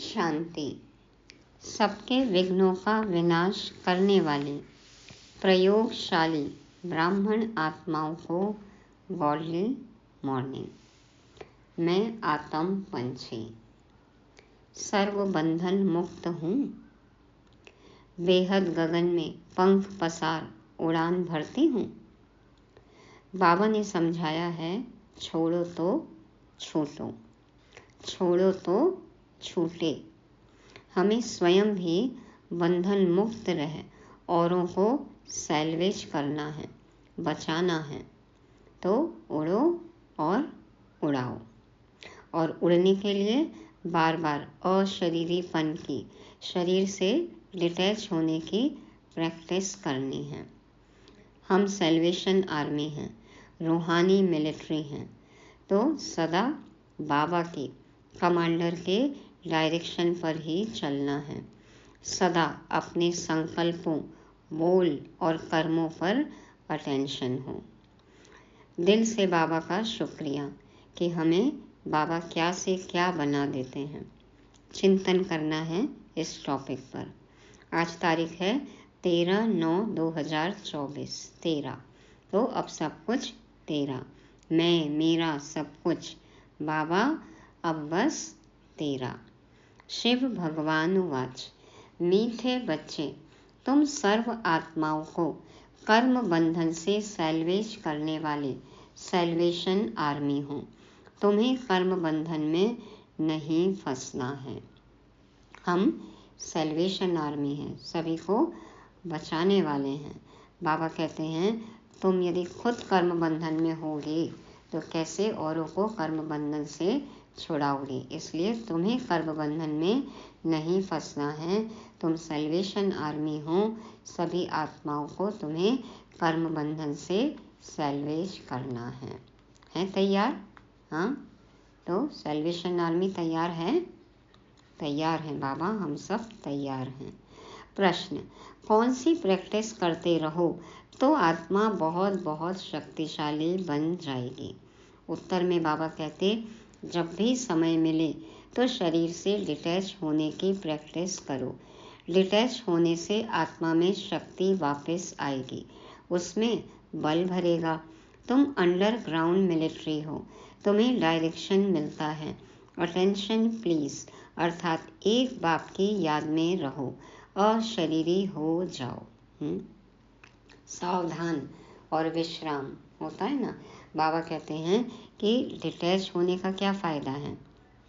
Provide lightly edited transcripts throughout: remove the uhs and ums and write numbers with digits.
शांति। सबके विघ्नों का विनाश करने वाले प्रयोगशाली ब्राह्मण आत्माओं को गॉडली मॉर्निंग। मैं आत्म पंछी सर्व बंधन मुक्त हूँ। बेहद गगन में पंख पसार उड़ान भरती हूँ। बाबा ने समझाया है, छोड़ो तो छूटो, छोड़ो तो छूटे। हमें स्वयं भी बंधन मुक्त रहे औरों को सैल्वेज करना है, बचाना है। तो उड़ो और उड़ाओ। और उड़ने के लिए बार बार अशरीरीपन की, शरीर से डिटैच होने की प्रैक्टिस करनी है। हम सैल्वेशन आर्मी हैं, रूहानी मिलिट्री हैं। तो सदा बाबा की कमांडर के डायरेक्शन पर ही चलना है। सदा अपने संकल्पों, बोल और कर्मों पर अटेंशन हो। दिल से बाबा का शुक्रिया कि हमें बाबा क्या से क्या बना देते हैं। चिंतन करना है इस टॉपिक पर। आज तारीख है 13/9/2024। 13 तो अब सब कुछ तेरा, मैं मेरा सब कुछ बाबा अब बस तेरा। शिव भगवान वाच। मीठे बच्चे, तुम सर्व आत्माओं को कर्म बंधन से सैल्वेज करने वाले सैल्वेशन आर्मी हो। तुम्हें कर्म बंधन में नहीं फंसना है। हम सैल्वेशन आर्मी हैं, सभी को बचाने वाले हैं। बाबा कहते हैं, तुम यदि खुद कर्म बंधन में होगे तो कैसे औरों को कर्म बंधन से छुड़ाओगे। इसलिए तुम्हें कर्म बंधन में नहीं फंसना है। तुम सैल्वेशन आर्मी हो। सभी आत्माओं को तुम्हें कर्म बंधन से सैल्वेज करना है। हैं तैयार? हाँ, तो सैल्वेशन आर्मी तैयार है? तैयार हैं बाबा, हम सब तैयार हैं। प्रश्न, कौन सी प्रैक्टिस करते रहो तो आत्मा बहुत बहुत शक्तिशाली बन जाएगी? उत्तर में बाबा कहते, जब भी समय मिले तो शरीर से डिटैच होने की प्रैक्टिस करो। डिटैच होने से आत्मा में शक्ति वापस आएगी, उसमें बल भरेगा। तुम अंडरग्राउंड मिलिट्री हो, तुम्हें डायरेक्शन मिलता है। अटेंशन प्लीज, अर्थात एक बाप की याद में रहो, अशरीरी हो जाओ। सावधान और विश्राम होता है ना। बाबा कहते हैं कि डिटैच होने का क्या फ़ायदा है।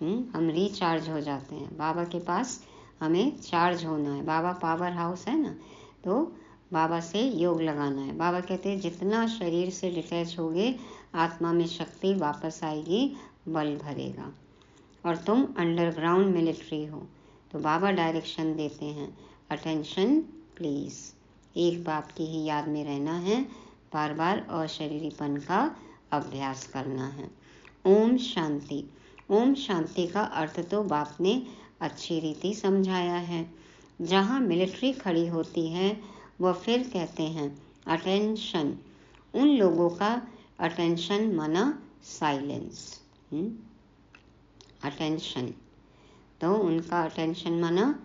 हम रिचार्ज हो जाते हैं। बाबा के पास हमें चार्ज होना है। बाबा पावर हाउस है ना, तो बाबा से योग लगाना है। बाबा कहते हैं, जितना शरीर से डिटैच होगे आत्मा में शक्ति वापस आएगी, बल भरेगा। और तुम अंडरग्राउंड मिलिट्री हो, तो बाबा डायरेक्शन देते हैं, अटेंशन प्लीज़। एक बाप की ही याद में रहना है, बार बार अशरीरीपन का अभ्यास करना है। ओम शांति। ओम शांति का अर्थ तो बाप ने अच्छी रीति समझाया है। जहाँ मिलिट्री खड़ी होती है वह फिर कहते हैं अटेंशन। उन लोगों का अटेंशन माना साइलेंस। अटेंशन, तो उनका अटेंशन माना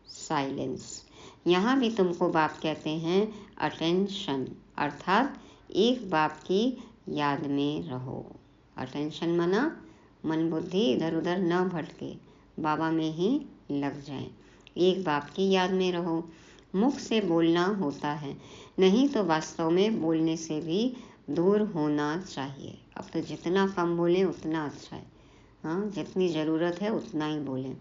साइलेंस। यहाँ भी तुमको बाप कहते हैं अटेंशन, अर्थात एक बाप की याद में रहो। अटेंशन माना मन बुद्धि इधर उधर न भटके, बाबा में ही लग जाए। एक बाप की याद में रहो। मुख से बोलना होता है, नहीं तो वास्तव में बोलने से भी दूर होना चाहिए। अब तो जितना कम बोलें उतना अच्छा है। हाँ, जितनी ज़रूरत है उतना ही बोलें।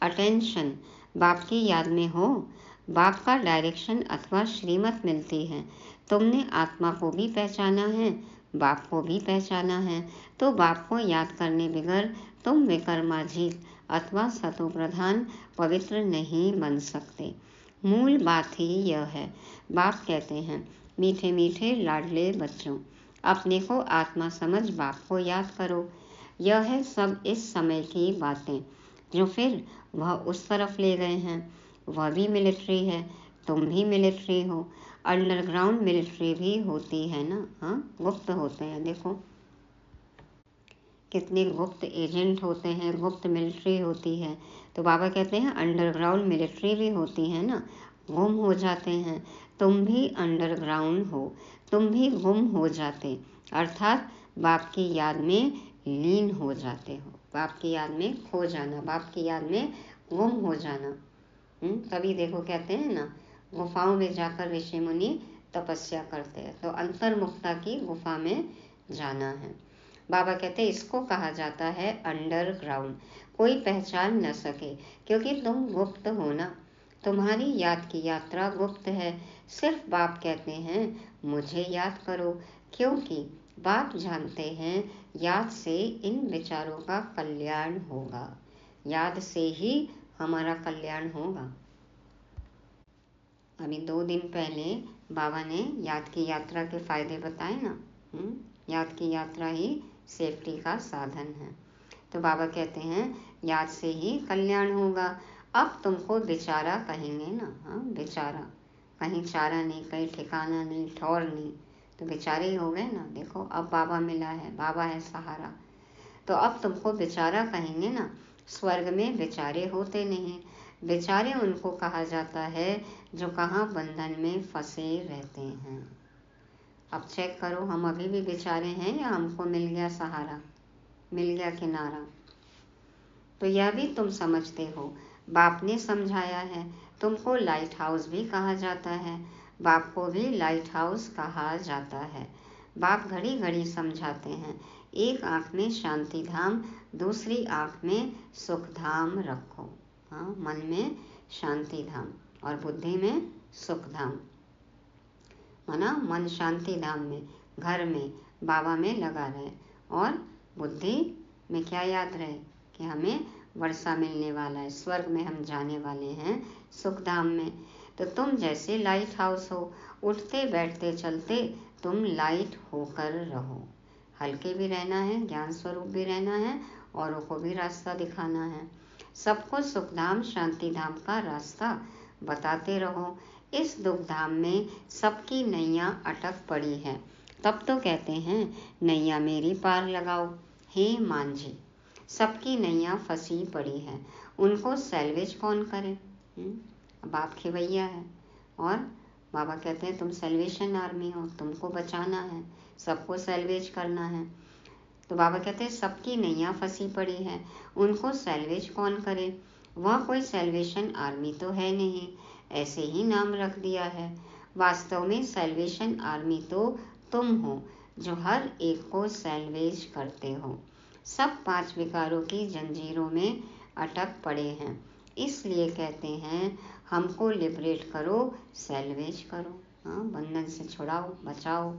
अटेंशन, बाप की याद में हो। बाप का डायरेक्शन अथवा श्रीमत मिलती है। तुमने आत्मा को भी पहचाना है, बाप को भी पहचाना है। तो बाप को याद करने बगैर तुम विकर्माजीत अथवा सतो प्रधान पवित्र नहीं बन सकते। मूल बात ही यह है। बाप कहते हैं, मीठे मीठे लाडले बच्चों, अपने को आत्मा समझ बाप को याद करो। यह है सब इस समय की बातें जो फिर वह उस तरफ ले गए हैं। वह भी मिलिट्री है, तुम भी मिलिट्री हो। अंडरग्राउंड मिलिट्री भी होती है ना। हाँ, गुप्त होते हैं। देखो, कितने गुप्त एजेंट होते हैं, गुप्त मिलिट्री होती है। तो बाबा कहते हैं अंडरग्राउंड मिलिट्री भी होती है ना, गुम हो जाते हैं। तुम भी अंडरग्राउंड हो, तुम भी गुम हो जाते, अर्थात बाप की याद में लीन हो जाते हो। बाप की याद में खो जाना, बाप की याद में गुम हो जाना। तभी देखो कहते हैं ना, गुफाओं में जाकर ऋषि मुनि तपस्या करते हैं, तो अंतर्मुक्ता की गुफा में जाना है। बाबा कहते हैं इसको कहा जाता है अंडरग्राउंड। कोई पहचान न सके, क्योंकि तुम गुप्त हो ना, तुम्हारी याद की यात्रा गुप्त है। सिर्फ बाप कहते हैं मुझे याद करो, क्योंकि बाप जानते हैं याद से इन विचारों का कल्याण होगा। याद से ही हमारा कल्याण होगा। अभी 2 दिन पहले बाबा ने याद की यात्रा के फायदे बताए ना। याद की यात्रा ही सेफ्टी का साधन है। तो बाबा कहते हैं याद से ही कल्याण होगा। अब तुमको बेचारा कहेंगे ना, बेचारा, कहीं चारा नहीं, कहीं ठिकाना नहीं, ठौर नहीं, तो बेचारे ही हो गए ना। देखो अब बाबा मिला है, बाबा है सहारा, तो अब तुमको बेचारा कहेंगे ना। स्वर्ग में बेचारे होते नहीं, बेचारे उनको कहा जाता है जो कहाँ बंधन में फंसे रहते हैं। अब चेक करो, हम अभी भी बेचारे हैं या हमको मिल गया सहारा, मिल गया किनारा। तो यह भी तुम समझते हो, बाप ने समझाया है। तुमको लाइट हाउस भी कहा जाता है, बाप को भी लाइट हाउस कहा जाता है। बाप घड़ी घड़ी समझाते हैं, एक आँख में शांति धाम, दूसरी आँख में सुख धाम रखो। मन में शांति धाम और बुद्धि में सुख धाम। माना मन शांति धाम में, घर में, बाबा में लगा रहे, और बुद्धि में क्या याद रहे कि हमें वर्षा मिलने वाला है, स्वर्ग में हम जाने वाले हैं, सुख धाम में। तो तुम जैसे लाइट हाउस हो, उठते बैठते चलते तुम लाइट होकर रहो। हल्के भी रहना है, ज्ञान स्वरूप भी रहना है, औरों को भी रास्ता दिखाना है। सबको सुख धाम शांति धाम का रास्ता बताते रहो। इस दुख धाम में सबकी नैया अटक पड़ी है। तब तो कहते हैं नैया मेरी पार लगाओ हे मांझी। सबकी नैया फंसी पड़ी है, उनको सैल्वेज कौन करे? बाप खिवैया है, और बाबा कहते हैं तुम सैल्वेशन आर्मी हो, तुमको बचाना है, सबको सैल्वेज करना है। तो बाबा कहते हैं सबकी नैया फंसी पड़ी है, उनको सैल्वेज कौन करे? वह कोई सैल्वेशन आर्मी तो है नहीं, ऐसे ही नाम रख दिया है। वास्तव में सैल्वेशन आर्मी तो तुम हो, जो हर एक को सैल्वेज करते हो। सब 5 विकारों की जंजीरों में अटक पड़े हैं, इसलिए कहते हैं हमको लिबरेट करो, सैल्वेज करो, बंधन से छुड़ाओ, बचाओ।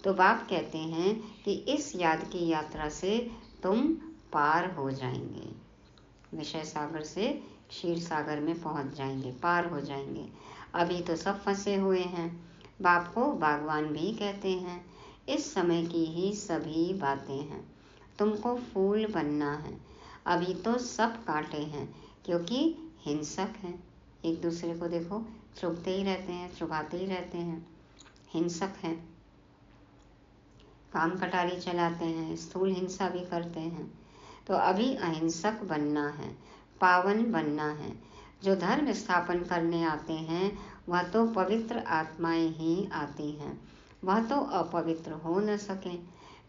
तो बाप कहते हैं कि इस याद की यात्रा से तुम पार हो जाएंगे, विषय सागर से क्षीर सागर में पहुंच जाएंगे, पार हो जाएंगे। अभी तो सब फंसे हुए हैं। बाप को बागवान भी कहते हैं। इस समय की ही सभी बातें हैं। तुमको फूल बनना है। अभी तो सब कांटे हैं, क्योंकि हिंसक हैं। एक दूसरे को देखो, चुभते ही रहते हैं, चुभाते ही रहते हैं, हिंसक हैं, काम कटारी चलाते हैं, स्थूल हिंसा भी करते हैं। तो अभी अहिंसक बनना है, पावन बनना है। जो धर्म स्थापन करने आते हैं वह तो पवित्र आत्माएं ही आती हैं, वह तो अपवित्र हो न सके।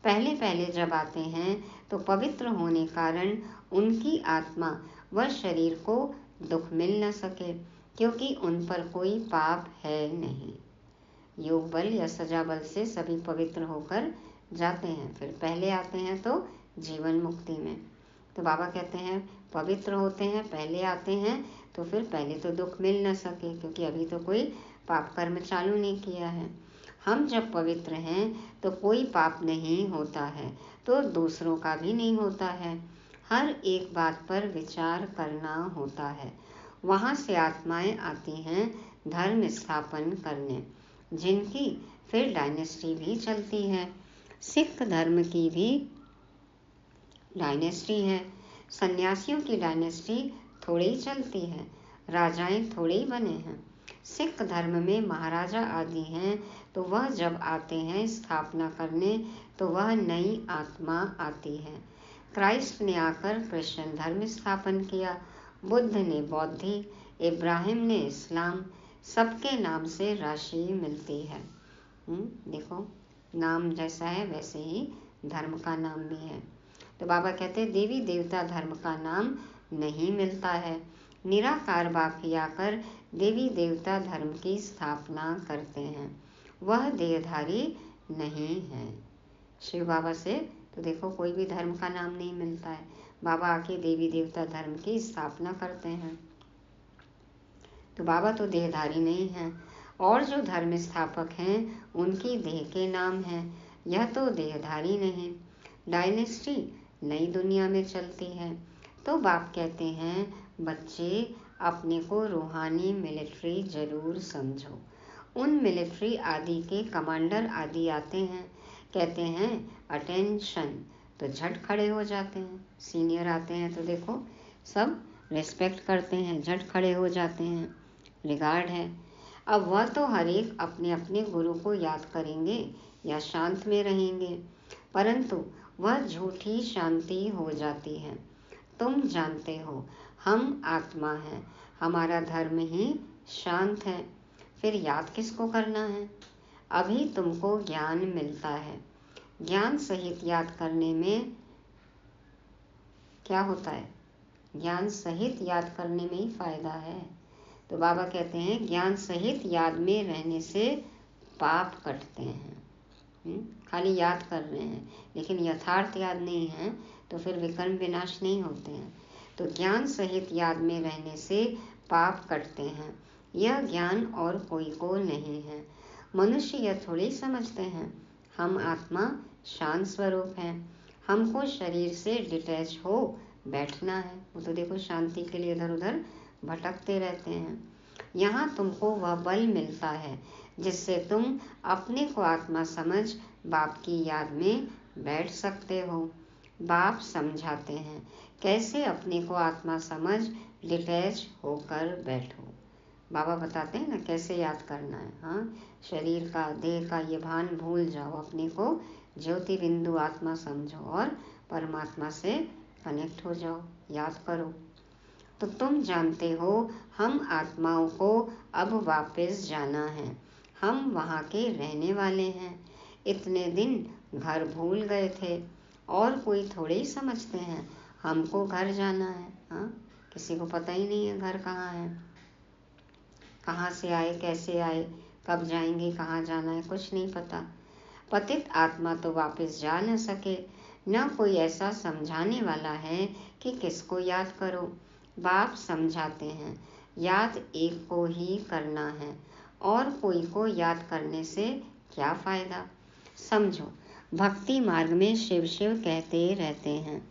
पहले पहले जब आते हैं तो पवित्र होने कारण उनकी आत्मा व शरीर को दुख मिल न सके, क्योंकि उन पर कोई पाप है नहीं। योग बल या सजा बल से सभी पवित्र होकर जाते हैं, फिर पहले आते हैं तो जीवन मुक्ति में। तो बाबा कहते हैं पवित्र होते हैं, पहले आते हैं तो फिर पहले तो दुख मिल न सके, क्योंकि अभी तो कोई पाप कर्म चालू नहीं किया है। हम जब पवित्र हैं तो कोई पाप नहीं होता है, तो दूसरों का भी नहीं होता है। हर एक बात पर विचार करना होता है। वहाँ से आत्माएं आती हैं धर्म स्थापन करने, जिनकी फिर डायनेस्टी भी चलती है। सिख धर्म की भी डायनेस्टी है। सन्यासियों की डायनेस्टी थोड़ी ही चलती है, राजाएं थोड़े ही बने हैं। सिख धर्म में महाराजा आदि हैं, तो वह जब आते हैं स्थापना करने तो वह नई आत्मा आती है। क्राइस्ट ने आकर क्रिश्चियन धर्म स्थापन किया, बुद्ध ने बौद्ध, इब्राहिम ने इस्लाम, सबके नाम से राशि मिलती है। देखो, नाम जैसा है वैसे ही धर्म का नाम भी है। तो बाबा कहते हैं देवी देवता धर्म का नाम नहीं मिलता है। निराकार बाप ही आकर देवी देवता धर्म की स्थापना करते हैं, वह देहधारी नहीं है। शिव बाबा से तो देखो कोई भी धर्म का नाम नहीं मिलता है, बाबा आके देवी देवता धर्म की स्थापना करते हैं। तो बाबा तो देहधारी नहीं है, और जो धर्म स्थापक हैं उनकी देह के नाम हैं, यह तो देहधारी नहीं। डायनेस्टी नई दुनिया में चलती है। तो बाप कहते हैं बच्चे अपने को रूहानी मिलिट्री जरूर समझो। उन मिलिट्री आदि के कमांडर आदि आते हैं, कहते हैं अटेंशन, तो झट खड़े हो जाते हैं। सीनियर आते हैं तो देखो सब रिस्पेक्ट करते हैं, झट खड़े हो जाते हैं, रिगार्ड है। अब वह तो हर एक अपने अपने गुरु को याद करेंगे या शांत में रहेंगे, परंतु वह झूठी शांति हो जाती है। तुम जानते हो हम आत्मा हैं, हमारा धर्म ही शांत है, फिर याद किसको करना है? अभी तुमको ज्ञान मिलता है, ज्ञान सहित याद करने में क्या होता है? ज्ञान सहित याद करने में ही फायदा है। तो बाबा कहते हैं ज्ञान सहित याद में रहने से पाप कटते हैं। खाली याद कर रहे हैं लेकिन यथार्थ याद नहीं है तो फिर विकर्म विनाश नहीं होते हैं। तो ज्ञान सहित याद में रहने से पाप कटते हैं। यह ज्ञान और कोई को नहीं है। मनुष्य यह थोड़ी समझते हैं हम आत्मा शांत स्वरूप हैं, हमको शरीर से डिटैच हो बैठना है। वो तो देखो शांति के लिए इधर उधर भटकते रहते हैं। यहाँ तुमको वह बल मिलता है जिससे तुम अपने को आत्मा समझ बाप की याद में बैठ सकते हो। बाप समझाते हैं कैसे अपने को आत्मा समझ डिटैच होकर बैठो। बाबा बताते हैं ना कैसे याद करना है। हाँ, शरीर का देह का ये भान भूल जाओ, अपने को ज्योति बिंदु आत्मा समझो और परमात्मा से कनेक्ट हो जाओ, याद करो। तो तुम जानते हो हम आत्माओं को अब वापस जाना है, हम वहाँ के रहने वाले हैं। इतने दिन घर भूल गए थे और कोई थोड़े ही समझते हैं हमको घर जाना है। हाँ, किसी को पता ही नहीं है घर कहाँ है, कहाँ से आए, कैसे आए, कब जाएंगे, कहाँ जाना है, कुछ नहीं पता। पतित आत्मा तो वापस जा न सके, न कोई ऐसा समझाने वाला है कि किसको याद करो। बाप समझाते हैं याद एक को ही करना है और कोई को याद करने से क्या फायदा। समझो, भक्ति मार्ग में शिव शिव कहते रहते हैं,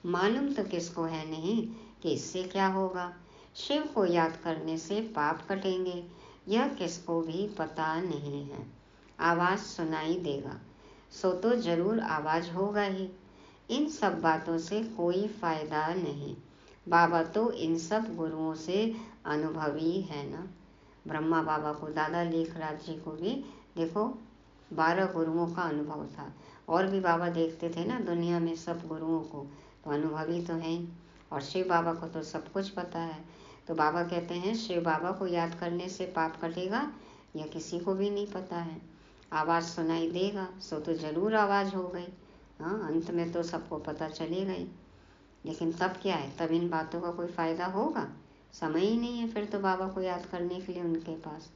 मालूम तो किसको है नहीं कि इससे क्या होगा। शिव को याद करने से पाप कटेंगे, यह किसको भी पता नहीं है। आवाज सुनाई देगा सो तो जरूर आवाज होगा ही। इन सब बातों से कोई फायदा नहीं। बाबा तो इन सब गुरुओं से अनुभवी है ना। ब्रह्मा बाबा को, दादा लेखराज जी को भी देखो 12 गुरुओं का अनुभव था, और भी बाबा देखते थे ना दुनिया में सब गुरुओं को, तो अनुभवी तो है ही। और शिव बाबा को तो सब कुछ पता है। तो बाबा कहते हैं शिव बाबा को याद करने से पाप कटेगा, यह किसी को भी नहीं पता है। आवाज़ सुनाई देगा सो तो ज़रूर आवाज़ हो गई। हाँ, अंत में तो सबको पता चलेगा ही, लेकिन तब क्या है, तब इन बातों का कोई फ़ायदा होगा? समय ही नहीं है फिर तो बाबा को याद करने के लिए उनके पास।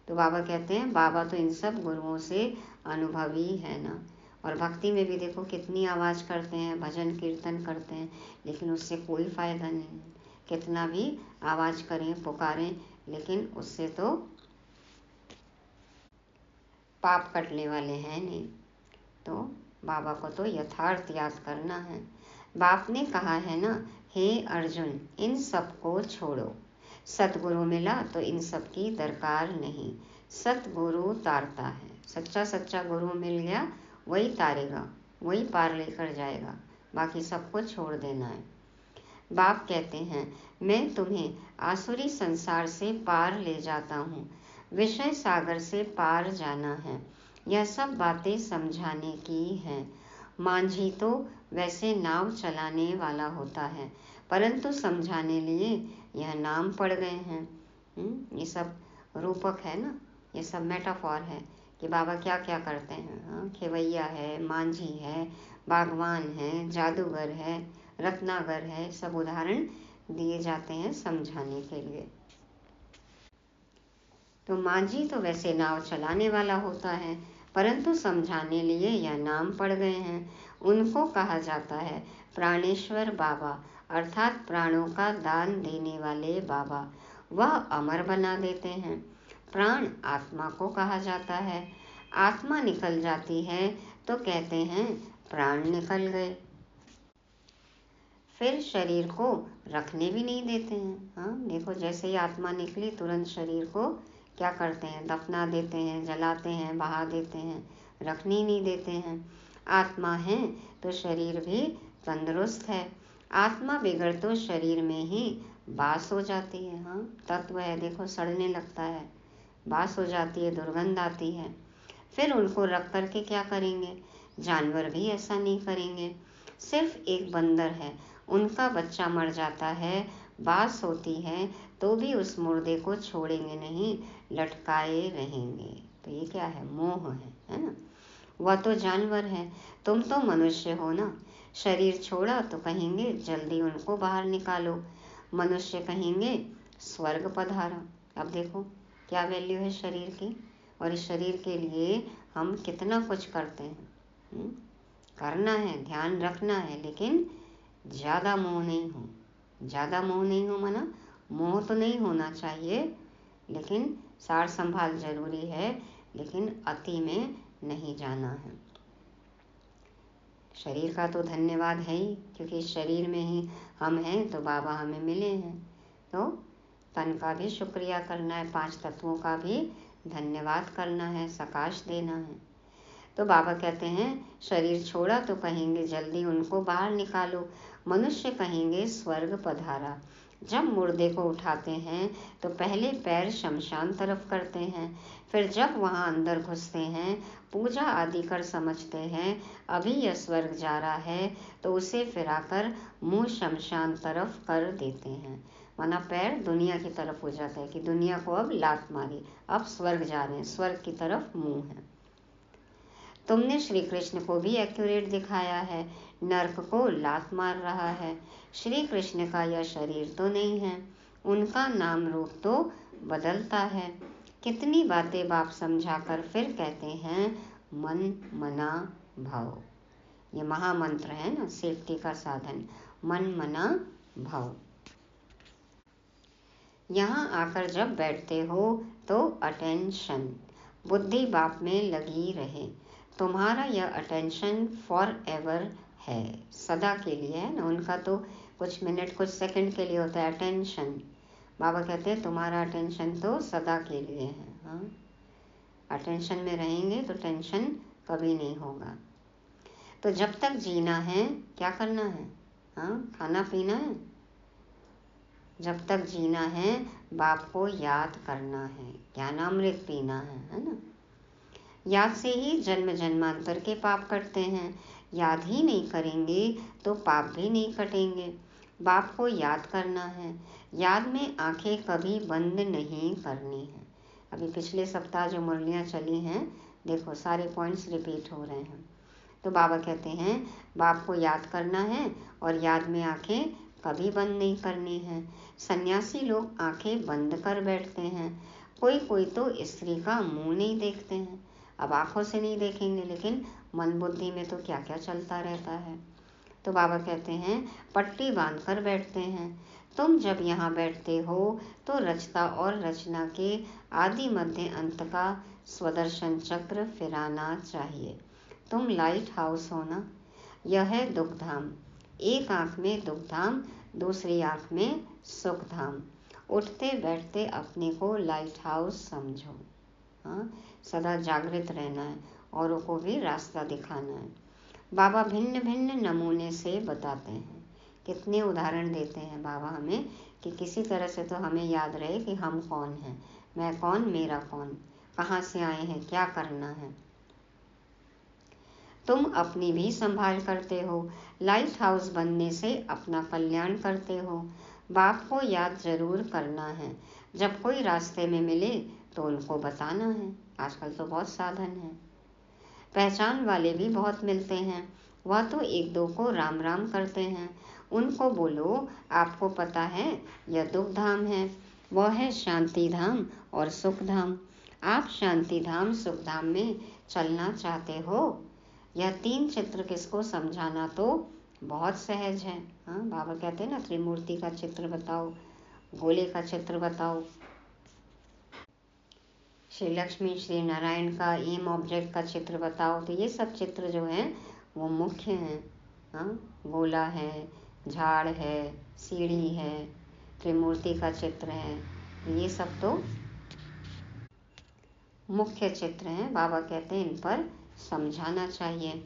तो बाबा कहते हैं बाबा तो इन सब गुरुओं से अनुभवी है ना। और भक्ति में भी देखो कितनी आवाज़ करते हैं, भजन कीर्तन करते हैं, लेकिन उससे कोई फ़ायदा नहीं है। कितना भी आवाज़ करें, पुकारें, लेकिन उससे तो पाप कटने वाले हैं नहीं। तो बाबा को तो यथार्थ याद करना है। बाप ने कहा है ना, हे अर्जुन इन सब को छोड़ो, सतगुरु मिला तो इन सब की दरकार नहीं। सतगुरु तारता है, सच्चा सच्चा गुरु मिल गया वही तारेगा, वही पार लेकर जाएगा, बाकी सबको छोड़ देना है। बाप कहते हैं मैं तुम्हें आसुरी संसार से पार ले जाता हूँ, विषय सागर से पार जाना है। यह सब बातें समझाने की हैं। मांझी तो वैसे नाव चलाने वाला होता है, परंतु समझाने लिए यह नाम पड़ गए हैं। ये सब रूपक है ना, ये सब मेटाफॉर है कि बाबा क्या क्या करते हैं। खेवैया है, मांझी है, बागवान है, जादूगर है, रत्नागर है, सब उदाहरण दिए जाते हैं समझाने के लिए। तो मांझी तो वैसे नाव चलाने वाला होता है, परंतु समझाने लिए यह नाम पड़ गए हैं। उनको कहा जाता है प्राणेश्वर बाबा, अर्थात प्राणों का दान देने वाले बाबा। वह अमर बना देते हैं। प्राण आत्मा को कहा जाता है। आत्मा निकल जाती है तो कहते हैं प्राण निकल गए। फिर शरीर को रखने भी नहीं देते हैं। देखो, जैसे ही आत्मा निकली तुरंत शरीर को क्या करते हैं, दफना देते हैं, जलाते हैं, बहा देते हैं, रखने ही नहीं देते हैं। आत्मा है तो शरीर भी तंदुरुस्त है। आत्मा बिगड़ तो शरीर में ही बास हो जाती है। तत्व है, देखो सड़ने लगता है, बास हो जाती है, दुर्गंध आती है। फिर उनको रख करके क्या करेंगे? जानवर भी ऐसा नहीं करेंगे। सिर्फ एक बंदर है, उनका बच्चा मर जाता है, बास होती है, तो भी उस मुर्दे को छोड़ेंगे नहीं, लटकाए रहेंगे। तो ये क्या है? मोह है ना। वह तो जानवर है, तुम तो मनुष्य हो ना। शरीर छोड़ा तो कहेंगे जल्दी उनको बाहर निकालो, मनुष्य कहेंगे स्वर्ग पधारा। अब देखो क्या वैल्यू है शरीर की, और इस शरीर के लिए हम कितना कुछ करते हैं। करना है, ध्यान रखना है, लेकिन ज़्यादा मोह नहीं हो। ज़्यादा मोह नहीं हो माना मोह तो नहीं होना चाहिए, लेकिन सार संभाल जरूरी है, लेकिन अति में नहीं जाना है। शरीर का तो धन्यवाद है ही, क्योंकि शरीर में ही हम हैं तो बाबा हमें मिले हैं। तो तन का भी शुक्रिया करना है, 5 तत्वों का भी धन्यवाद करना है, सकाश देना है। तो बाबा कहते हैं शरीर छोड़ा तो कहेंगे जल्दी उनको बाहर निकालो, मनुष्य कहेंगे स्वर्ग पधारा। जब मुर्दे को उठाते हैं तो पहले पैर शमशान तरफ करते हैं, फिर जब वहां अंदर घुसते हैं, पूजा आदि कर समझते हैं अभी यह स्वर्ग जा रहा है, तो उसे फिराकर मुंह शमशान तरफ कर देते हैं। माना पैर दुनिया की तरफ हो जाता है कि दुनिया को अब लात मारी, अब स्वर्ग जा रहे हैं, स्वर्ग की तरफ मुंह है। तुमने श्री कृष्ण को भी एक्यूरेट दिखाया है, नर्क को लात मार रहा है। श्री कृष्ण का यह शरीर तो नहीं है, उनका नाम रूप तो बदलता है। कितनी बातें बाप समझाकर फिर कहते हैं मन मना भाव। ये महामंत्र है ना, सेफ्टी का साधन, मन मना भाव। यहाँ आकर जब बैठते हो तो अटेंशन, बुद्धि बाप में लगी रहे। तुम्हारा यह अटेंशन फॉर एवर है, सदा के लिए है ना। उनका तो कुछ मिनट कुछ सेकंड के लिए होता है अटेंशन। बाबा कहते हैं तुम्हारा अटेंशन तो सदा के लिए है। अटेंशन में रहेंगे तो टेंशन कभी नहीं होगा। तो जब तक जीना है क्या करना है? खाना पीना है। जब तक जीना है बाप को याद करना है, ज्ञानामृत पीना है ना। याद से ही जन्म जन्मांतर के पाप कटते हैं। याद ही नहीं करेंगे तो पाप भी नहीं कटेंगे। बाप को याद करना है, याद में आंखें कभी बंद नहीं करनी है। अभी पिछले सप्ताह जो मुरलियाँ चली हैं, देखो सारे पॉइंट्स रिपीट हो रहे हैं। तो बाबा कहते हैं बाप को याद करना है और याद में आंखें कभी बंद नहीं करनी है। सन्यासी लोग आंखें बंद कर बैठते हैं। कोई कोई तो स्त्री का मुंह नहीं देखते हैं। अब आंखों से नहीं देखेंगे, लेकिन मन बुद्धि में तो क्या क्या चलता रहता है। तो बाबा कहते हैं पट्टी बांध कर बैठते हैं। तुम जब यहाँ बैठते हो तो रचता और रचना के आदि मध्य अंत का स्वदर्शन चक्र फिराना चाहिए। तुम लाइट हाउस हो ना। यह है दुख धाम। एक आंख में दुख धाम, दूसरी आंख में सुख धाम। उठते बैठते अपने को लाइट हाउस समझो। सदा जागृत रहना है, औरों को भी रास्ता दिखाना है। बाबा भिन्न भिन्न नमूने से बताते हैं, कितने उदाहरण देते हैं बाबा हमें, कि किसी तरह से तो हमें याद रहे कि हम कौन हैं, मैं कौन, मेरा कौन, कहाँ से आए हैं, क्या करना है। तुम अपनी भी संभाल करते हो। लाइट हाउस बनने से अपना कल्याण करते हो। बाप को याद जरूर करना है। जब कोई रास्ते में मिले तो उनको बताना है। आजकल तो बहुत साधन है, पहचान वाले भी बहुत मिलते हैं। वह तो एक दो को राम राम करते हैं। उनको बोलो, आपको पता है यह दुख धाम है, वह है शांति धाम और सुख धाम। आप शांति धाम सुख धाम में चलना चाहते हो। यह 3 चित्र किसको समझाना तो बहुत सहज है। हाँ, बाबा कहते हैं ना, त्रिमूर्ति का चित्र बताओ, गोले का चित्र बताओ, श्री लक्ष्मी श्री नारायण का एम ऑब्जेक्ट का चित्र बताओ। तो ये सब चित्र जो हैं वो मुख्य हैं। हाँ, गोला है, झाड़ है, सीढ़ी है, त्रिमूर्ति का चित्र है, ये सब तो मुख्य चित्र हैं। बाबा कहते हैं इन पर समझाना चाहिए।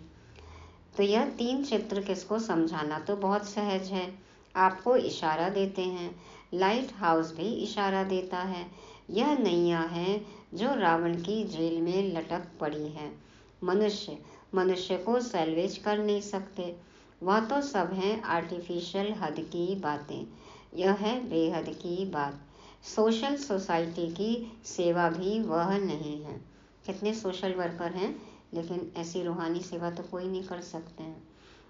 तो यह 3 चित्र किसको समझाना तो बहुत सहज है। आपको इशारा देते हैं। लाइट हाउस भी इशारा देता है। यह नैया है जो रावण की जेल में लटक पड़ी है। मनुष्य को सैल्वेज कर नहीं सकते। वह तो सब हैं आर्टिफिशियल हद की बातें। यह है बेहद की बात। सोशल सोसाइटी की सेवा भी वह नहीं है। कितने सोशल वर्कर हैं, लेकिन ऐसी रूहानी सेवा तो कोई नहीं कर सकते हैं।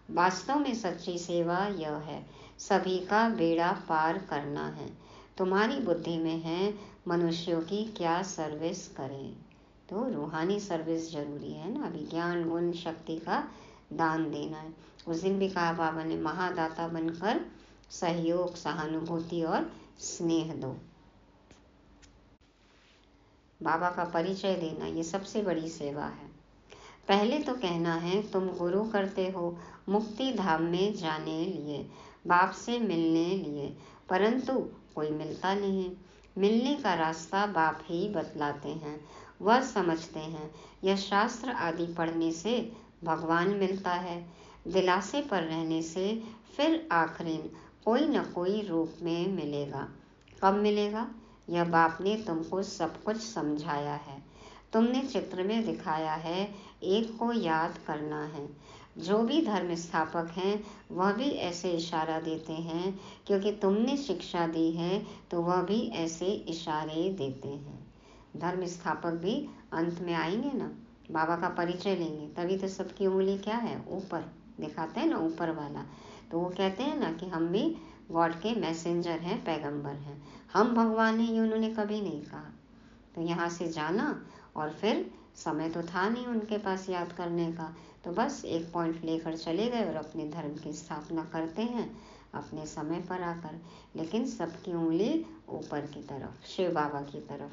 वास्तव में सच्ची सेवा यह है, सभी का बेड़ा पार करना है। तुम्हारी बुद्धि में है मनुष्यों की क्या सर्विस करें। तो रूहानी सर्विस जरूरी है ना। विज्ञान गुण शक्ति का दान देना है। उस दिन भी कहा बाबा ने, महादाता बनकर सहयोग सहानुभूति और स्नेह दो। बाबा का परिचय देना ये सबसे बड़ी सेवा है। पहले तो कहना है तुम गुरु करते हो मुक्ति धाम में जाने लिए, बाप से मिलने लिए, परंतु कोई मिलता नहीं। मिलने का रास्ता बाप ही बतलाते हैं। वह समझते हैं यह शास्त्र आदि पढ़ने से भगवान मिलता है। दिलासे पर रहने से फिर आखिरीन कोई न कोई रूप में मिलेगा। कब मिलेगा? यह बाप ने तुमको सब कुछ समझाया है। तुमने चित्र में दिखाया है, एक को याद करना है। जो भी धर्म स्थापक हैं वह भी ऐसे इशारा देते हैं, क्योंकि तुमने शिक्षा दी है तो वह भी ऐसे इशारे देते हैं। धर्म स्थापक भी अंत में आएंगे ना, बाबा का परिचय लेंगे, तभी तो सबकी उंगली क्या है, ऊपर दिखाते हैं ना, ऊपर वाला। तो वो कहते हैं ना कि हम भी गॉड के मैसेंजर हैं, पैगंबर हैं, हम भगवान हैं, ये उन्होंने कभी नहीं कहा। तो यहाँ से जाना, और फिर समय तो था नहीं उनके पास याद करने का, तो बस एक पॉइंट लेकर चले गए और अपने धर्म की स्थापना करते हैं अपने समय पर आकर। लेकिन सबकी उंगली ऊपर की तरफ, शिव बाबा की तरफ।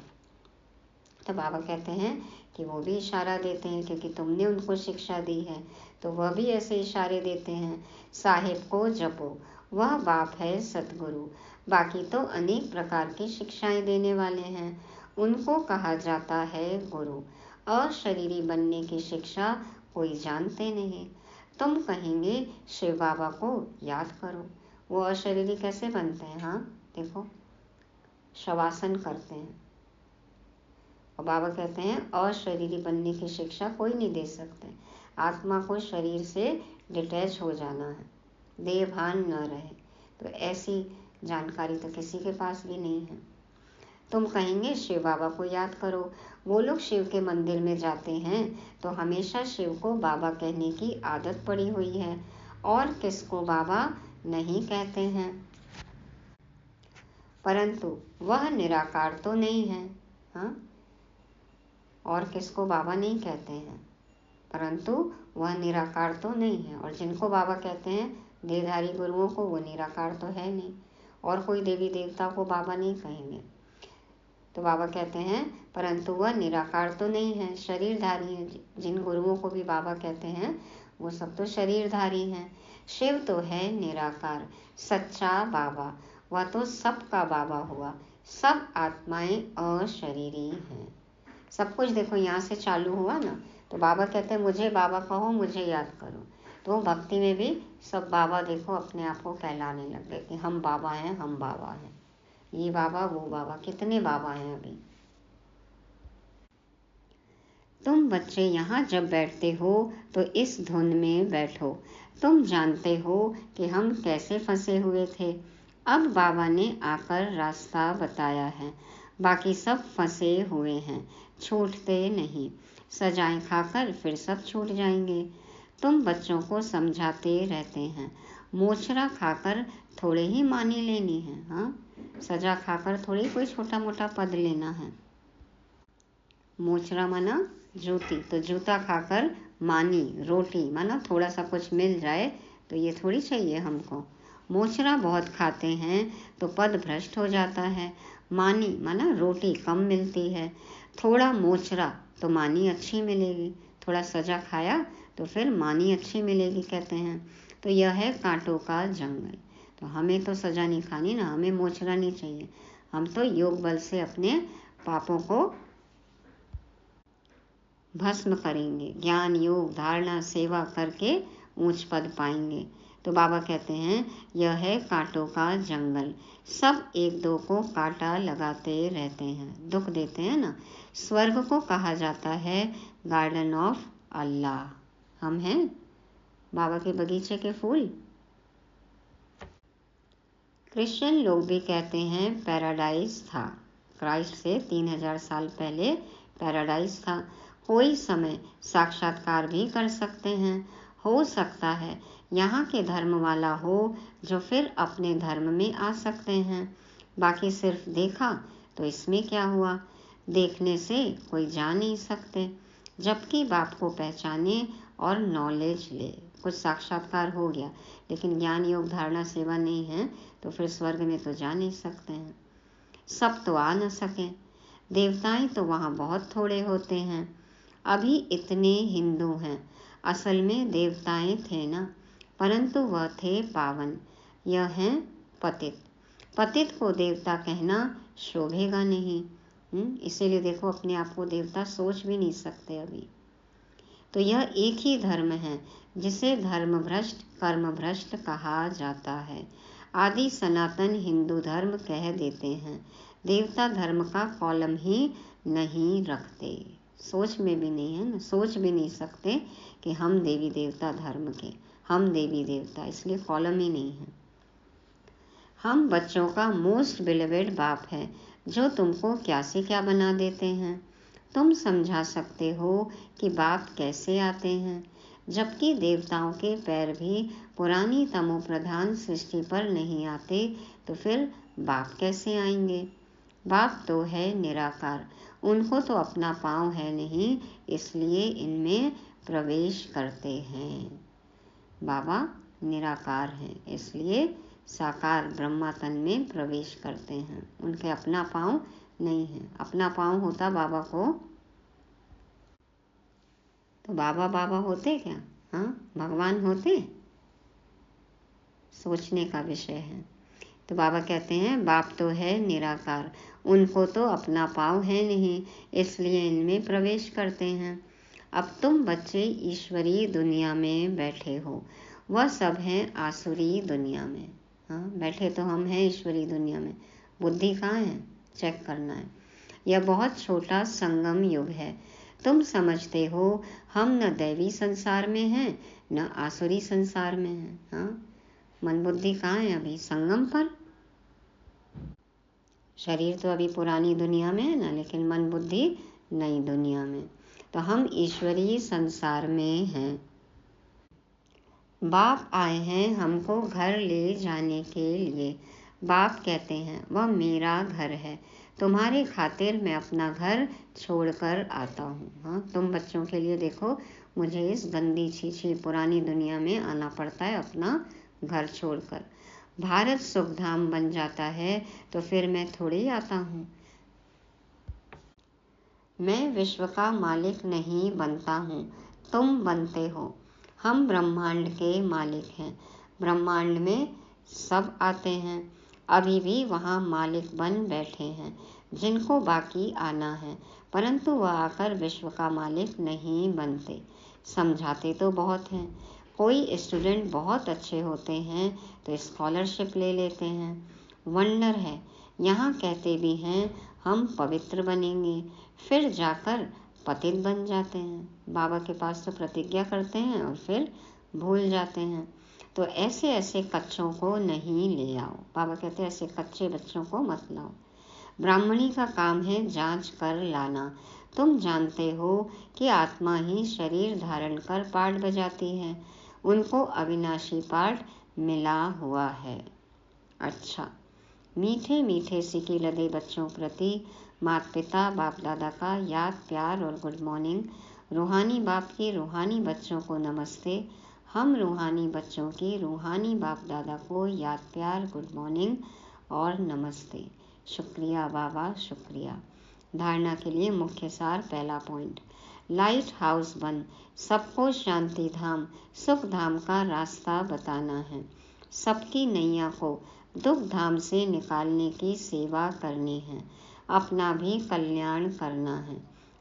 तो बाबा कहते हैं कि वो भी इशारा देते हैं, क्योंकि तुमने उनको शिक्षा दी है, तो वह भी ऐसे इशारे देते हैं। साहिब को जपो, वह बाप है सतगुरु। बाकी तो अनेक प्रकार की शिक्षाएं देने वाले हैं, उनको कहा जाता है गुरु। अशरीरी बनने की शिक्षा कोई जानते नहीं। तुम कहेंगे शिव बाबा को याद करो, वो अशरीरी कैसे बनते हैं? हाँ देखो, शवासन करते हैं। और बाबा कहते हैं अशरीरी बनने की शिक्षा कोई नहीं दे सकते। आत्मा को शरीर से डिटैच हो जाना है, देह भान न रहे। तो ऐसी जानकारी तो किसी के पास भी नहीं है। तुम कहेंगे शिव बाबा को याद करो। वो लोग शिव के मंदिर में जाते हैं तो हमेशा शिव को बाबा कहने की आदत पड़ी हुई है, और किसको बाबा नहीं कहते हैं। परंतु वह निराकार तो नहीं है। हाँ, और किसको बाबा नहीं कहते हैं, परंतु वह निराकार तो नहीं है। और जिनको बाबा कहते हैं देहधारी गुरुओं को, वो निराकार तो है नहीं, और कोई देवी देवता को बाबा नहीं कहेंगे। तो बाबा कहते हैं परंतु वह निराकार तो नहीं है, शरीरधारी है। जिन गुरुओं को भी बाबा कहते हैं वो सब तो शरीरधारी हैं। शिव तो है निराकार, सच्चा बाबा, वह तो सबका बाबा हुआ। सब आत्माएं अशरीरी हैं। सब कुछ देखो यहाँ से चालू हुआ ना। तो बाबा कहते हैं मुझे बाबा कहो, मुझे याद करो। तो भक्ति में भी सब बाबा देखो अपने आप को कहलाने लग गए कि हम बाबा हैं, हम बाबा हैं, ये बाबा वो बाबा, कितने बाबा हैं अभी। तुम बच्चे यहाँ जब बैठते हो तो इस धुन में बैठो। तुम जानते हो कि हम कैसे फंसे हुए थे। अब बाबा ने आकर रास्ता बताया है। बाकी सब फंसे हुए हैं, छूटते नहीं। सजाएं खाकर फिर सब छूट जाएंगे। तुम बच्चों को समझाते रहते हैं, मोचरा खाकर थोड़े ही मानी लेनी है। हाँ, सजा खाकर थोड़ी कोई छोटा मोटा पद लेना है। मोचरा माना जूती, तो जूता खाकर मानी रोटी माना थोड़ा सा कुछ मिल जाए तो ये थोड़ी चाहिए हमको। मोचरा बहुत खाते हैं तो पद भ्रष्ट हो जाता है। मानी माना रोटी कम मिलती है। थोड़ा मोचरा तो मानी अच्छी मिलेगी। थोड़ा सजा खाया तो फिर मानी अच्छी मिलेगी कहते हैं। तो यह है कांटों का जंगल। तो हमें तो सजा नहीं खानी ना, हमें मोचरा नहीं चाहिए। हम तो योग बल से अपने पापों को भस्म करेंगे। ज्ञान योग धारणा सेवा करके ऊंच पद पाएंगे। तो बाबा कहते हैं यह है कांटों का जंगल। सब एक दो को कांटा लगाते रहते हैं, दुख देते हैं ना। स्वर्ग को कहा जाता है गार्डन ऑफ अल्लाह। हम हैं बाबा के बगीचे के फूल। क्रिश्चियन लोग भी कहते हैं पैराडाइज था। क्राइस्ट से 3000 साल पहले पैराडाइज था। कोई समय साक्षात्कार भी कर सकते हैं। हो सकता है यहाँ के धर्म वाला हो जो फिर अपने धर्म में आ सकते हैं। बाकी सिर्फ देखा तो इसमें क्या हुआ। देखने से कोई जा नहीं सकते, जबकि बाप को पहचाने और नॉलेज ले। कुछ साक्षात्कार हो गया लेकिन ज्ञान योग धारणा सेवा नहीं है तो फिर स्वर्ग में तो जा नहीं सकते हैं। सब तो आ न सके। देवताएं तो वहाँ बहुत थोड़े होते हैं। अभी इतने हिंदू हैं, असल में देवताएं थे ना, परंतु वह थे पावन। यह हैं पतित। पतित को देवता कहना शोभेगा नहीं। इसीलिए देखो अपने आप को देवता सोच भी नहीं सकते अभी। तो यह एक ही धर्म है जिसे धर्म भ्रष्ट कर्म भ्रष्ट कहा जाता है। आदि सनातन हिंदू धर्म कह देते हैं। देवता धर्म का कॉलम ही नहीं रखते। सोच में भी नहीं है ना, सोच भी नहीं सकते कि हम देवी देवता धर्म के, हम देवी देवता, इसलिए कॉलम ही नहीं है। हम बच्चों का मोस्ट बिलीवेड बाप है जो तुमको क्या से क्या बना देते हैं। तुम समझा सकते हो कि बाप कैसे आते हैं, जबकि देवताओं के पैर भी पुरानी तमो प्रधान सृष्टि पर नहीं आते तो फिर बाप कैसे आएंगे। बाप तो है निराकार, उनको तो अपना पाँव है नहीं, इसलिए इनमें प्रवेश करते हैं। बाबा निराकार हैं इसलिए साकार ब्रह्मा तन में प्रवेश करते हैं। उनके अपना पाँव नहीं है। अपना पाँव होता बाबा को तो बाबा बाबा होते क्या? हाँ, भगवान होते? सोचने का विषय है। तो बाबा कहते हैं बाप तो है निराकार, उनको तो अपना पाँव है नहीं, इसलिए इनमें प्रवेश करते हैं। अब तुम बच्चे ईश्वरीय दुनिया में बैठे हो, वह सब हैं आसुरी दुनिया में। हाँ, बैठे तो हम हैं ईश्वरीय दुनिया में, बुद्धि कहाँ है, चेक करना है। यह बहुत छोटा संगम युग है। तुम समझते हो हम न दैवी संसार में हैं न आसुरी संसार में हैं। हाँ, मन बुद्धि कहाँ है अभी, संगम पर। शरीर तो अभी पुरानी दुनिया में है ना, लेकिन मन बुद्धि नई दुनिया में। तो हम ईश्वरीय संसार में हैं। बाप आए हैं हमको घर ले जाने के लिए। बाप कहते हैं वह मेरा घर है, तुम्हारे खातिर मैं अपना घर छोड़कर आता हूँ। हाँ, तुम बच्चों के लिए देखो मुझे इस गंदी छीछी पुरानी दुनिया में आना पड़ता है अपना घर छोड़कर। भारत सुखधाम बन जाता है तो फिर मैं थोड़ी आता हूँ। मैं विश्व का मालिक नहीं बनता हूँ, तुम बनते हो। हम ब्रह्मांड के मालिक हैं। ब्रह्मांड में सब आते हैं, अभी भी वहाँ मालिक बन बैठे हैं जिनको बाकी आना है, परंतु वह आकर विश्व का मालिक नहीं बनते। समझाते तो बहुत हैं। कोई स्टूडेंट बहुत अच्छे होते हैं तो स्कॉलरशिप ले लेते हैं। वंडर है, यहाँ कहते भी हैं हम पवित्र बनेंगे, फिर जाकर पतित बन जाते हैं। बाबा के पास तो प्रतिज्ञा करते हैं और फिर भूल जाते हैं। तो ऐसे ऐसे कच्चों को नहीं ले आओ। बाबा कहते हैं ऐसे कच्चे बच्चों को मत लाओ। ब्राह्मणी का काम है जांच कर लाना। तुम जानते हो कि आत्मा ही शरीर धारण कर पाठ बजाती है, उनको अविनाशी पाठ मिला हुआ है। अच्छा, मीठे मीठे सिकी लदे बच्चों प्रति माता पिता बाप दादा का याद प्यार और गुड मॉर्निंग। रूहानी बाप की रूहानी बच्चों को नमस्ते। हम रूहानी बच्चों की रूहानी बाप दादा को याद प्यार गुड मॉर्निंग और नमस्ते। शुक्रिया बाबा, शुक्रिया। धारणा के लिए मुख्य सार। पहला पॉइंट, लाइट हाउस बन सबको शांति धाम सुख धाम का रास्ता बताना है। सबकी नैया को दुख धाम से निकालने की सेवा करनी है, अपना भी कल्याण करना है।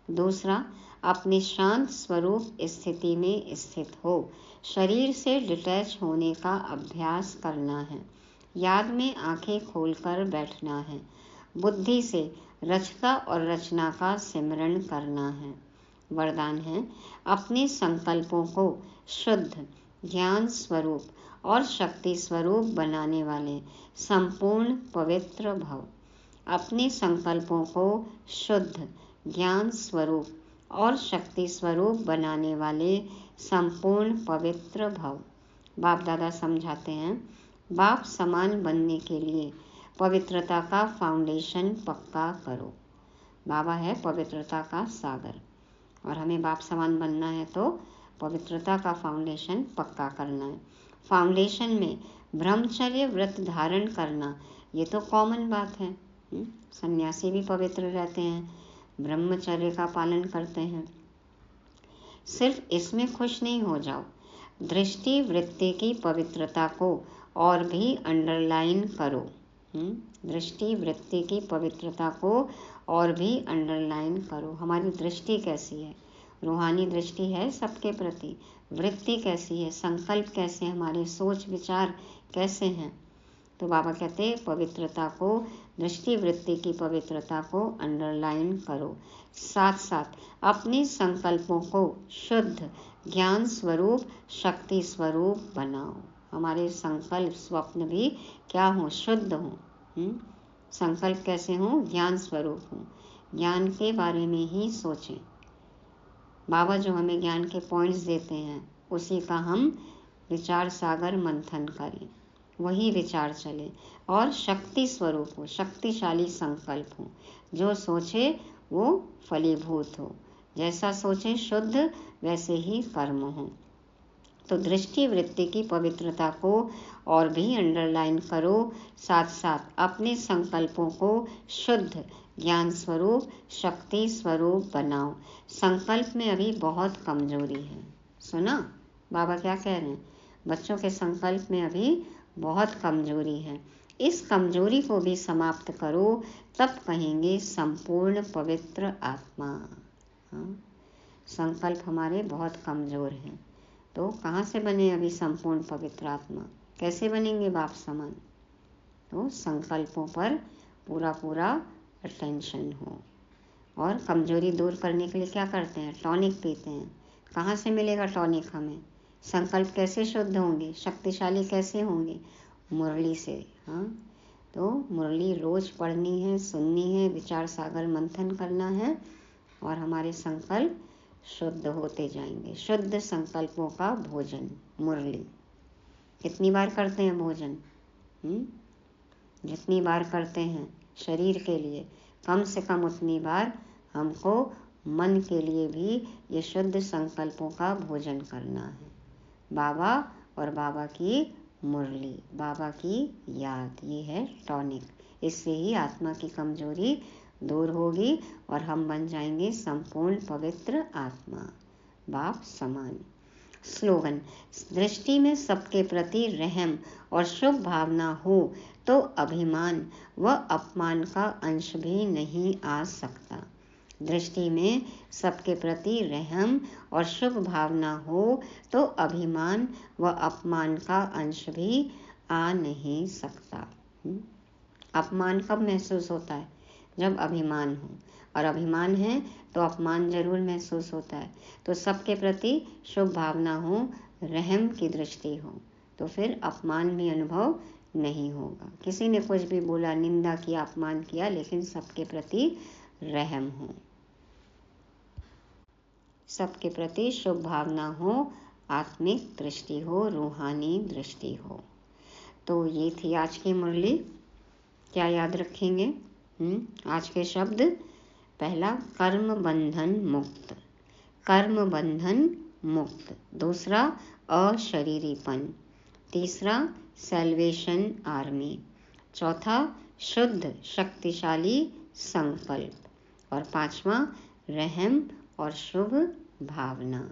दूसरा, अपने शांत स्वरूप स्थिति में स्थित हो शरीर से डिटैच होने का अभ्यास करना है। याद में आंखें खोलकर बैठना है। बुद्धि से रचता और रचना का सिमरण करना है। वरदान है, अपने संकल्पों को शुद्ध ज्ञान स्वरूप और शक्ति स्वरूप बनाने वाले संपूर्ण पवित्र भव। अपने संकल्पों को शुद्ध ज्ञान स्वरूप और शक्ति स्वरूप बनाने वाले संपूर्ण पवित्र भव। बाप दादा समझाते हैं, बाप समान बनने के लिए पवित्रता का फाउंडेशन पक्का करो। बाबा है पवित्रता का सागर और हमें बाप समान बनना है तो पवित्रता का फाउंडेशन पक्का करना है। फाउंडेशन में ब्रह्मचर्य व्रत धारण करना, ये तो कॉमन बात है। सन्यासी भी पवित्र रहते हैं, ब्रह्मचर्य का पालन करते हैं। सिर्फ इसमें खुश नहीं हो जाओ, दृष्टि वृत्ति की पवित्रता को और भी अंडरलाइन करो। दृष्टि वृत्ति की पवित्रता को और भी अंडरलाइन करो। हमारी दृष्टि कैसी है? रूहानी दृष्टि है सबके प्रति। वृत्ति कैसी है? संकल्प कैसे, हमारे सोच विचार कैसे हैं? तो बाबा कहते हैं पवित्रता को, दृष्टि वृत्ति की पवित्रता को अंडरलाइन करो। साथ साथ अपने संकल्पों को शुद्ध ज्ञान स्वरूप शक्ति स्वरूप बनाओ। हमारे संकल्प स्वप्न भी क्या हो? शुद्ध हो। संकल्प कैसे हो? ज्ञान स्वरूप हो। ज्ञान के बारे में ही सोचें। बाबा जो हमें ज्ञान के पॉइंट्स देते हैं उसी का हम विचार सागर मंथन करें, वही विचार चले और शक्ति स्वरूप हो, शक्तिशाली संकल्प हो। जो सोचे वो फलीभूत हो, जैसा सोचे शुद्ध वैसे ही कर्म हो। तो दृष्टि वृत्ति की पवित्रता को और भी अंडरलाइन करो। साथ साथ अपने संकल्पों को शुद्ध ज्ञान स्वरूप शक्ति स्वरूप बनाओ। संकल्प में अभी बहुत कमजोरी है। सुना बाबा क्या कह रहे हैं? बच्चों के संकल्प में अभी बहुत कमजोरी है। इस कमजोरी को भी समाप्त करो, तब कहेंगे संपूर्ण पवित्र आत्मा। संकल्प हमारे बहुत कमजोर हैं, तो कहाँ से बने अभी संपूर्ण पवित्र आत्मा? कैसे बनेंगे बाप समान? तो संकल्पों पर पूरा पूरा अटेंशन हो। और कमजोरी दूर करने के लिए क्या करते हैं? टॉनिक पीते हैं। कहाँ से मिलेगा टॉनिक हमें? संकल्प कैसे शुद्ध होंगे, शक्तिशाली कैसे होंगे? मुरली से। तो मुरली रोज पढ़नी है, सुननी है, विचार सागर मंथन करना है और हमारे संकल्प शुद्ध होते जाएंगे। शुद्ध संकल्पों का भोजन मुरली। कितनी बार करते हैं भोजन? जितनी बार करते हैं शरीर के लिए, कम से कम उतनी बार हमको मन के लिए भी ये शुद्ध संकल्पों का भोजन करना है। बाबा और बाबा की मुरली, बाबा की याद, ये है टॉनिक। इससे ही आत्मा की कमजोरी दूर होगी और हम बन जाएंगे संपूर्ण पवित्र आत्मा, बाप समान। स्लोगन, दृष्टि में सबके प्रति रहम और शुभ भावना हो तो अभिमान व अपमान का अंश भी नहीं आ सकता। दृष्टि में सबके प्रति रहम और शुभ भावना हो तो अभिमान व अपमान का अंश भी आ नहीं सकता। अपमान कब महसूस होता है? जब अभिमान हो। और अभिमान है तो अपमान जरूर महसूस होता है। तो सबके प्रति शुभ भावना हो, रहम की दृष्टि हो, तो फिर अपमान भी अनुभव नहीं होगा। किसी ने कुछ भी बोला, निंदा किया, अपमान किया, लेकिन सबके प्रति रहम हो, सबके प्रति शुभ भावना हो, आत्मिक दृष्टि हो, रूहानी दृष्टि हो। तो ये थी आज की मुरली। क्या याद रखेंगे? आज के शब्द, पहला कर्म बंधन मुक्त, कर्म बंधन मुक्त। दूसरा अशरीरीपन। तीसरा सैल्वेशन आर्मी। चौथा शुद्ध शक्तिशाली संकल्प। और पांचवा रहम और शुभ भावना।